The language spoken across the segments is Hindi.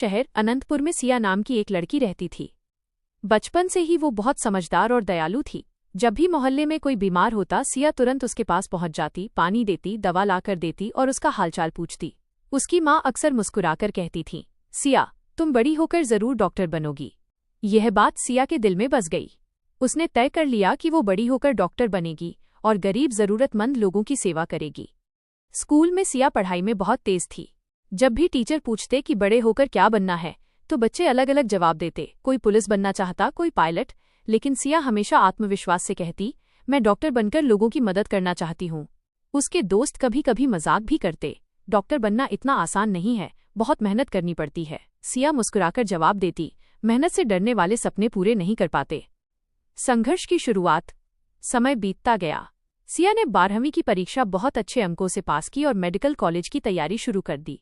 शहर अनंतपुर में सिया नाम की एक लड़की रहती थी। बचपन से ही वो बहुत समझदार और दयालु थी। जब भी मोहल्ले में कोई बीमार होता, सिया तुरंत उसके पास पहुंच जाती, पानी देती, दवा लाकर देती और उसका हालचाल पूछती। उसकी माँ अक्सर मुस्कुराकर कहती थी, सिया, तुम बड़ी होकर जरूर डॉक्टर बनोगी। यह बात सिया के दिल में बस गई। उसने तय कर लिया कि वो बड़ी होकर डॉक्टर बनेगी और गरीब जरूरतमंद लोगों की सेवा करेगी। स्कूल में सिया पढ़ाई में बहुत तेज थी। जब भी टीचर पूछते कि बड़े होकर क्या बनना है, तो बच्चे अलग अलग जवाब देते। कोई पुलिस बनना चाहता, कोई पायलट, लेकिन सिया हमेशा आत्मविश्वास से कहती, मैं डॉक्टर बनकर लोगों की मदद करना चाहती हूँ। उसके दोस्त कभी कभी मजाक भी करते, डॉक्टर बनना इतना आसान नहीं है, बहुत मेहनत करनी पड़ती है। सिया मुस्कुराकर जवाब देती, मेहनत से डरने वाले सपने पूरे नहीं कर पाते। संघर्ष की शुरुआत। समय बीतता गया। सिया ने 12वीं की परीक्षा बहुत अच्छे अंकों से पास की और मेडिकल कॉलेज की तैयारी शुरू कर दी।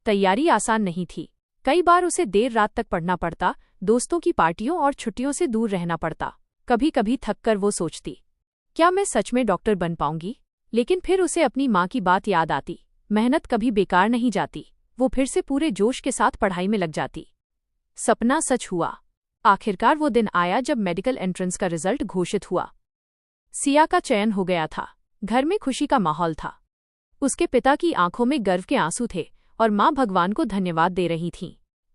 तैयारी आसान नहीं थी। कई बार उसे देर रात तक पढ़ना पड़ता, दोस्तों की पार्टियों और छुट्टियों से दूर रहना पड़ता। कभी कभी थककर वो सोचती, क्या मैं सच में डॉक्टर बन पाऊंगी? लेकिन फिर उसे अपनी माँ की बात याद आती, मेहनत कभी बेकार नहीं जाती। वो फिर से पूरे जोश के साथ पढ़ाई में लग जाती। सपना सच हुआ। आखिरकार वो दिन आया जब मेडिकल एंट्रेंस का रिजल्ट घोषित हुआ। सिया का चयन हो गया था। घर में खुशी का माहौल था। उसके पिता की आंखों में गर्व के आंसू थे और माँ भगवान को धन्यवाद दे रही थीं।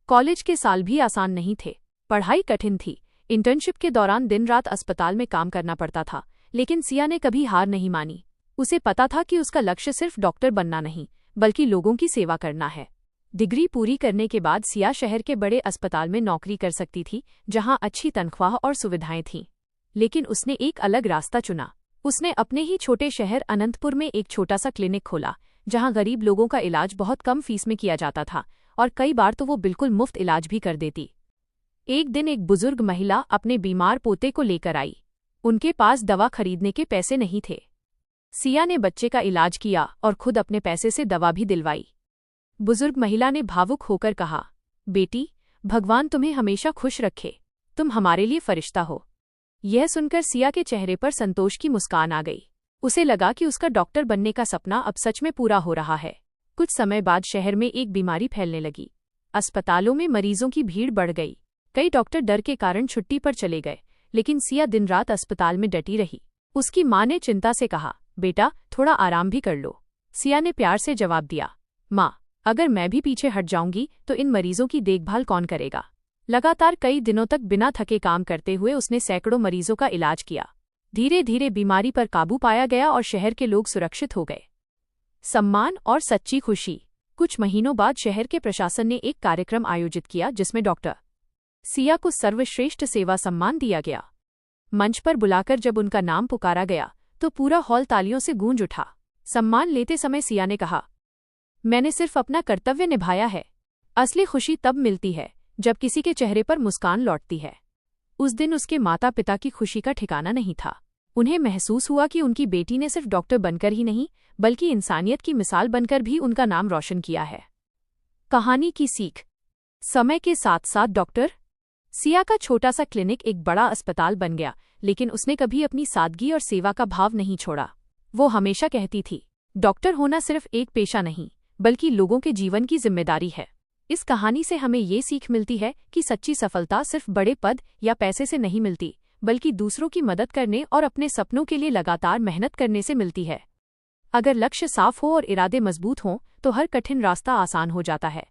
कॉलेज के साल भी आसान नहीं थे। पढ़ाई कठिन थी। इंटर्नशिप के दौरान दिन रात अस्पताल में काम करना पड़ता था, लेकिन सिया ने कभी हार नहीं मानी। उसे पता था कि उसका लक्ष्य सिर्फ डॉक्टर बनना नहीं, बल्कि लोगों की सेवा करना है। डिग्री पूरी करने के बाद सिया शहर के बड़े अस्पताल में नौकरी कर सकती थी, जहां अच्छी तनख्वाह और सुविधाएं थीं। लेकिन उसने एक अलग रास्ता चुना। उसने अपने ही छोटे शहर अनंतपुर में एक छोटा सा क्लिनिक खोला, जहां गरीब लोगों का इलाज बहुत कम फीस में किया जाता था और कई बार तो वो बिल्कुल मुफ्त इलाज भी कर देती। एक दिन एक बुजुर्ग महिला अपने बीमार पोते को लेकर आई। उनके पास दवा खरीदने के पैसे नहीं थे। सिया ने बच्चे का इलाज किया और खुद अपने पैसे से दवा भी दिलवाई। बुजुर्ग महिला ने भावुक होकर कहा, बेटी, भगवान तुम्हें हमेशा खुश रखे, तुम हमारे लिए फरिश्ता हो। यह सुनकर सिया के चेहरे पर संतोष की मुस्कान आ गई। उसे लगा कि उसका डॉक्टर बनने का सपना अब सच में पूरा हो रहा है। कुछ समय बाद शहर में एक बीमारी फैलने लगी। अस्पतालों में मरीजों की भीड़ बढ़ गई। कई डॉक्टर डर के कारण छुट्टी पर चले गए, लेकिन सिया दिन रात अस्पताल में डटी रही। उसकी माँ ने चिंता से कहा, बेटा, थोड़ा आराम भी कर लो। सिया ने प्यार से जवाब दिया, माँ, अगर मैं भी पीछे हट जाऊंगी तो इन मरीजों की देखभाल कौन करेगा? लगातार कई दिनों तक बिना थके काम करते हुए उसने सैकड़ों मरीजों का इलाज किया। धीरे धीरे बीमारी पर काबू पाया गया और शहर के लोग सुरक्षित हो गए। सम्मान और सच्ची खुशी। कुछ महीनों बाद शहर के प्रशासन ने एक कार्यक्रम आयोजित किया, जिसमें डॉक्टर सिया को सर्वश्रेष्ठ सेवा सम्मान दिया गया। मंच पर बुलाकर जब उनका नाम पुकारा गया तो पूरा हॉल तालियों से गूंज उठा। सम्मान लेते समय सिया ने कहा, मैंने सिर्फ अपना कर्तव्य निभाया है। असली खुशी तब मिलती है जब किसी के चेहरे पर मुस्कान लौटती है। उस दिन उसके माता पिता की खुशी का ठिकाना नहीं था। उन्हें महसूस हुआ कि उनकी बेटी ने सिर्फ डॉक्टर बनकर ही नहीं, बल्कि इंसानियत की मिसाल बनकर भी उनका नाम रोशन किया है। कहानी की सीख। समय के साथ साथ डॉक्टर सिया का छोटा सा क्लिनिक एक बड़ा अस्पताल बन गया, लेकिन उसने कभी अपनी सादगी और सेवा का भाव नहीं छोड़ा। वो हमेशा कहती थी, डॉक्टर होना सिर्फ एक पेशा नहीं, बल्कि लोगों के जीवन की जिम्मेदारी है। इस कहानी से हमें ये सीख मिलती है कि सच्ची सफलता सिर्फ बड़े पद या पैसे से नहीं मिलती, बल्कि दूसरों की मदद करने और अपने सपनों के लिए लगातार मेहनत करने से मिलती है। अगर लक्ष्य साफ हो और इरादे मजबूत हों, तो हर कठिन रास्ता आसान हो जाता है।